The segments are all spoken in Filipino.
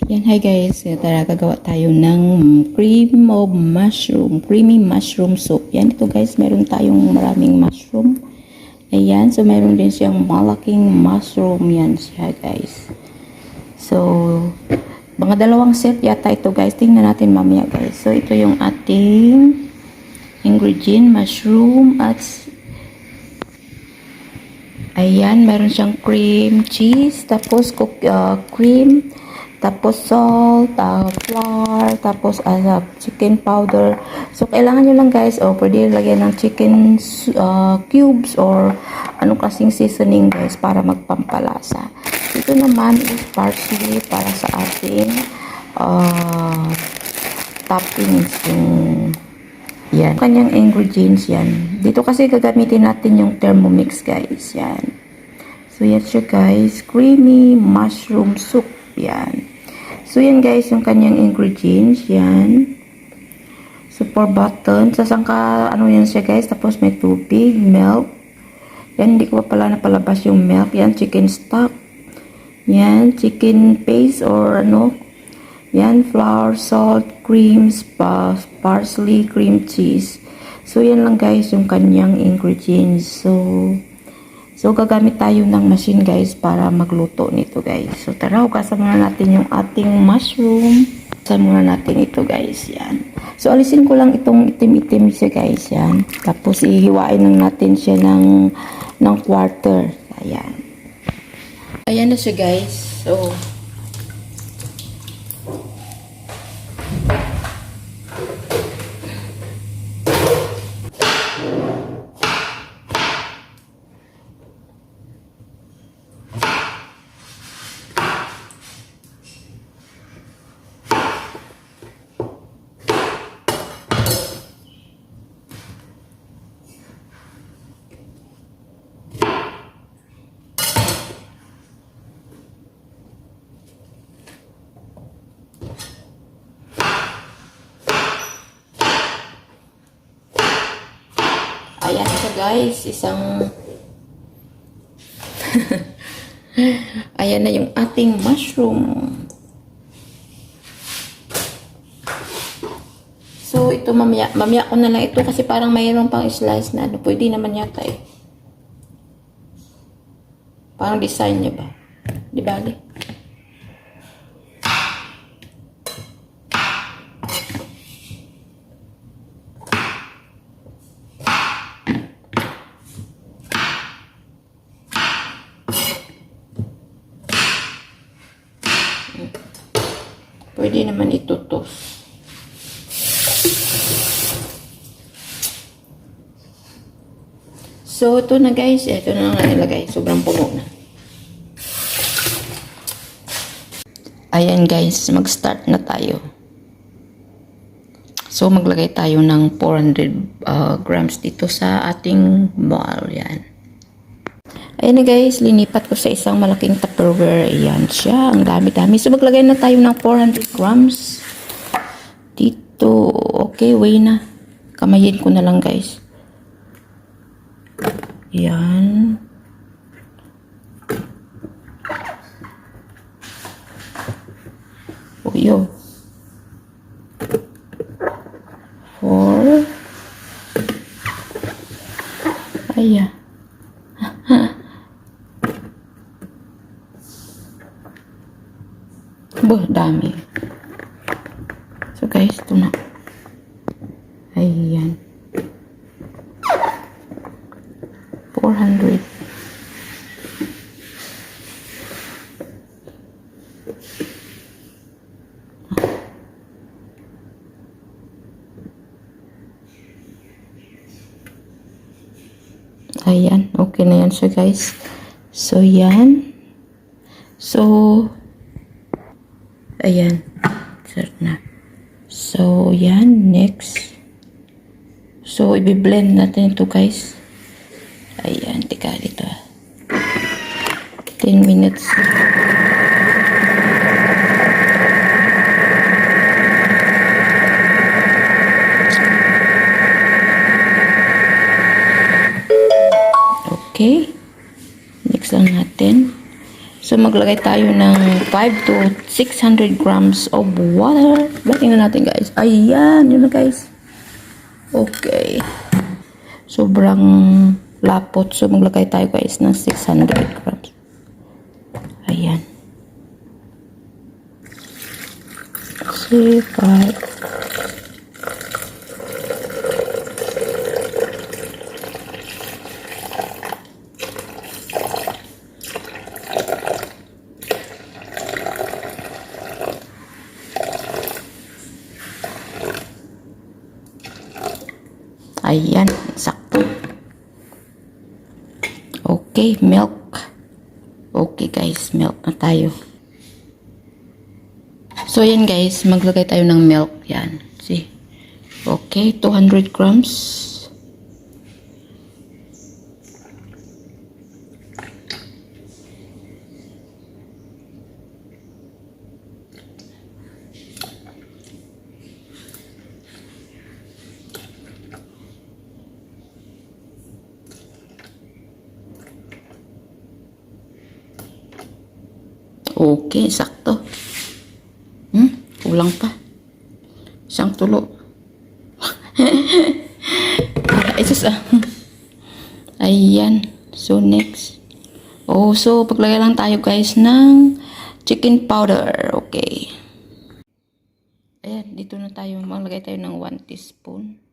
Yan, hi guys. Tara, gagawa tayo ng creamy mushroom soup. Yan, ito guys, meron tayong maraming mushroom. Ayan, so meron din siyang malaking mushroom. Yan siya guys. So, mga dalawang set yata ito guys. Tingnan natin mamaya guys. So, ito yung ating ingredient, mushroom at ayan, meron siyang cream cheese, tapos cream, tapos salt, flour, tapos chicken powder. So, kailangan nyo lang guys, pwede lagyan ng chicken cubes or anong kasing seasoning guys para magpampalasa. Ito naman is parsley para sa ating toppings. Yan. Kanyang ingredients yan. Dito kasi gagamitin natin yung Thermomix guys. Yan. So, yan siya guys. Creamy mushroom soup. Yan. So, yan guys, yung kanyang ingredients. Yan. So, 4 button. Sasangka, ano yan siya guys. Tapos, may tubig, milk. Yan, hindi ko pa pala napalabas yung milk. Yan, chicken stock. Yan, chicken paste or ano. Yan, flour, salt, creams, parsley, cream cheese. So, yan lang guys, yung kanyang ingredients. So, gagamit tayo ng machine guys para magluto nito guys. So, tara, hugasan muna natin yung ating mushroom. Hugasan muna natin ito guys, yan. So, alisin ko lang itong itim-itim siya guys, yan. Tapos, ihiwain lang natin siya ng quarter. Ayan. Ayan na siya guys. So, ayan siya guys, ayan na yung ating mushroom. So, ito mamaya ko na lang ito kasi parang mayroon pang slice na ano, pwede naman yata eh. Parang design niya ba? Di bali? Pwede naman itutos. So, ito na guys. Ito na lang nilagay. Sobrang puno na. Ayan guys. Mag-start na tayo. So, maglagay tayo ng 400 grams dito sa ating bowl. Yan. Ayan na guys. Linipat ko sa isang malaking Tupperware. Ayan siya. Ang dami-dami. So, maglagay na tayo ng 400 grams dito. Okay, weigh na. Kamayin ko na lang guys. Yan. Uyo. 4. Ayan. Boh, dami. So guys, ito na. Ayan. 400. Ayan, okay na yan siya guys. So, yan. So, ayan. Start na. So, yan. Next. So, i-blend natin ito guys. Ayan, tika dito. 10 minutes. Okay. Next lang natin. So, maglagay tayo ng 5 to 600 grams of water. Tingnan natin, guys. Ayan, yun na, guys. Okay. Sobrang lapot. So, maglagay tayo, guys, ng 600 grams. Ayan. 5. Ayan, sakto. Okay, milk. Okay guys, milk na tayo. So yan guys, maglagay tayo ng milk. Yan, see. Okay, 200 grams. Okay, sakto. Kulang pa. Isang tulo. Ayan. So, next. So, paglagay lang tayo guys ng chicken powder. Okay. Ayan, dito na tayo. Maglagay tayo ng 1 teaspoon.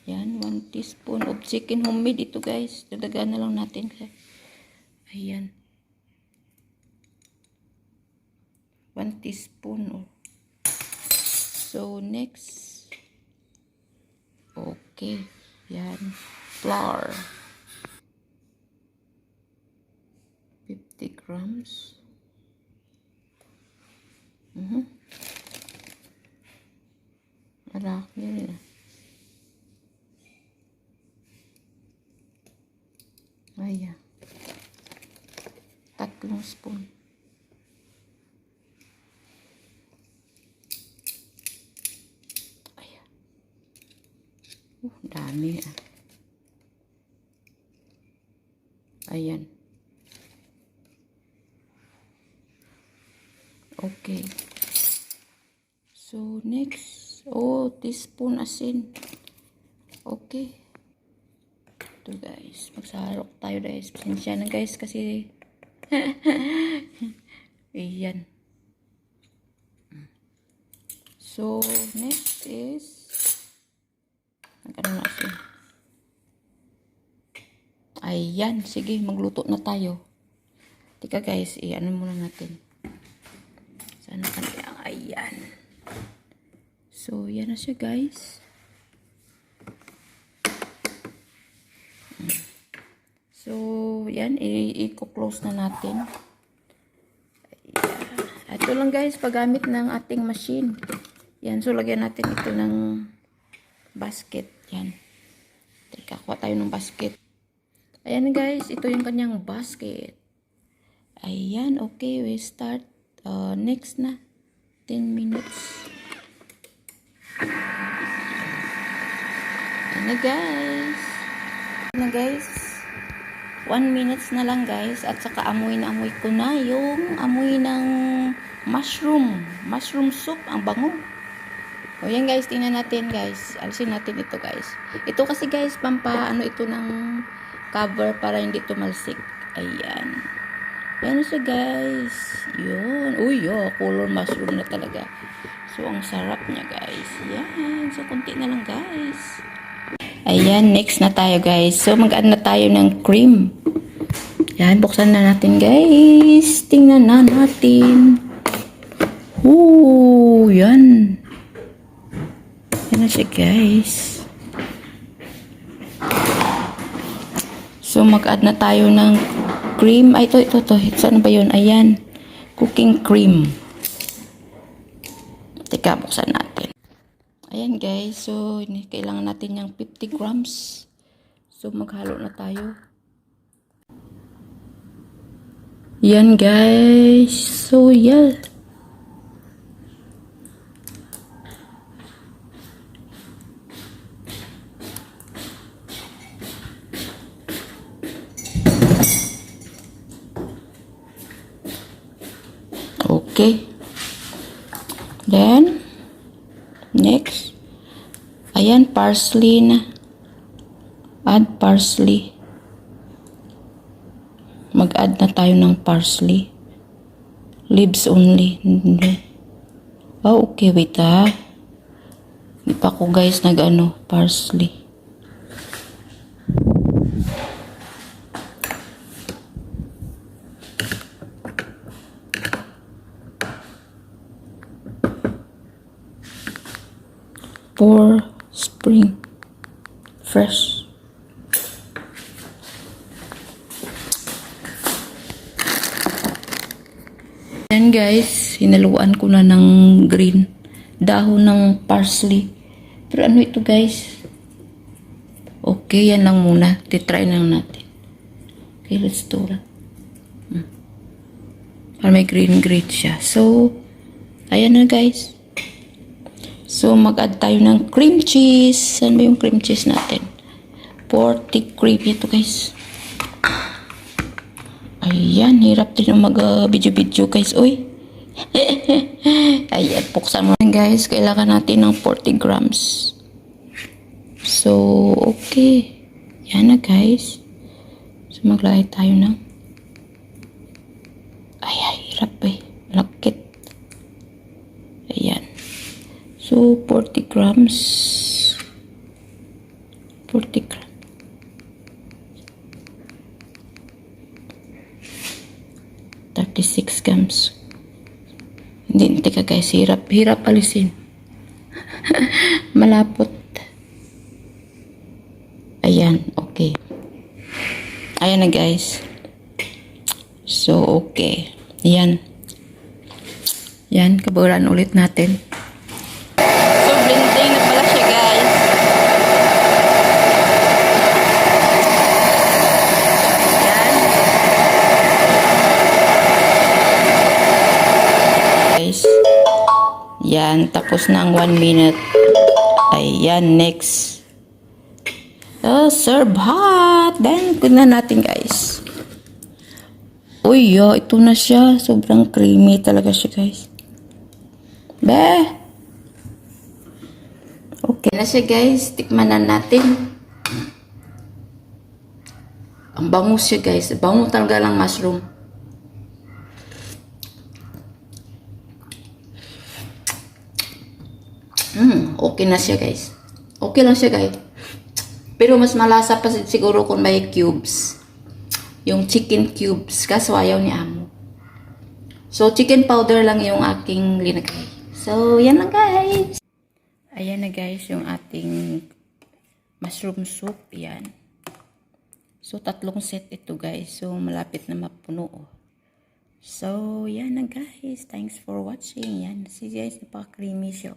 Ayan, 1 teaspoon of chicken homemade ito guys. Dadagan na lang natin. Ayan. 1 teaspoon. So, next. Okay. Yan. Flour. 50 grams. Malaki rin. Ayan. 3 spoon. Dami Ayan. Okay. So, next. Teaspoon asin. Okay. Ito guys. Magsarok tayo guys. Pasensya na guys kasi ayan. So, next is ano na siya. Ayan, sige, magluto na tayo. Tika guys, ano muna natin. Sana kaya, ayan. So, yan na siya guys. So, yan, i-close na natin. Ayan. Ito lang guys, paggamit ng ating machine. Yan, so lagyan natin ito ng basket. Yan. Teka, kuha tayo ng basket. Ayan guys, ito yung kanyang basket. Ayan, okay, we start. Next na. 10 minutes. Ayan na guys. Ayan na guys. 1 minutes na lang guys. At saka amoy na amoy ko na yung amoy ng mushroom. Mushroom soup. Ang bango. O yan guys, tingnan natin guys. Alisin natin ito guys. Ito kasi guys, ano ito ng cover para hindi tumalsik. Ayan. Yan siya guys. Yun. Uy, color mushroom na talaga. So, ang sarap niya guys. Yan. So, konti na lang guys. Ayan, next na tayo guys. So, mag-add na tayo ng cream. Yan, buksan na natin guys. Tingnan na natin. Yan. Yan na siya guys. So, mag-add na tayo ng cream. Ay, ito. Saan ba yun? Ayan. Cooking cream. Teka, buksan natin. Ayan guys. So, kailangan natin yung 50 grams. So, maghalo na tayo. Yan guys. So, yeah. Okay. Then, next. Ayan, parsley na. Add parsley. Mag-add na tayo ng parsley. Leaves only. Oh, okay. Wait ha. Hindi pa ako guys parsley. For spring. Fresh. Yan guys, hinaluan ko na ng green dahon ng parsley. Pero ano ito guys? Okay, yan lang muna. Titry lang natin. Okay, let's do it. Para may green siya. So, ayan na guys. So, mag-add tayo ng cream cheese. Saan ba yung cream cheese natin? 40 cream ito guys. Ayan, hirap din yung mag-video guys. Uy. Ayan, buksan mo guys. Kailangan natin ng 40 grams. So, okay. Yan na guys. So, maglagay tayo ng hirap Lakit. Ayan. So, 40 grams. 40 grams. 36 grams. Hindi, teka guys, hirap alisin. Malapot. Ayan, okay. Ayan na guys. So, okay. Ayan. Yan, kaburan ulit natin. So, blending na pala siya guys. Yan, tapos na ang 1 minute. Ayan, next. Oh, serve hot. Then, na natin guys. Uy, ito na siya. Sobrang creamy talaga siya guys. Okay na siya guys. Tikman na natin. Ang bango siya guys. Bango talaga lang mushroom. Okay na siya guys. Okay lang siya guys. Pero mas malasa pa siguro kung may cubes. Yung chicken cubes. Kaso ayaw ni Amo. So chicken powder lang yung aking linagay. So yan lang guys. Ayan na guys yung ating mushroom soup. Yan. So 3 set ito guys. So malapit na mapuno. So yan na guys. Thanks for watching. Yan. See guys, napaka-creamy siya.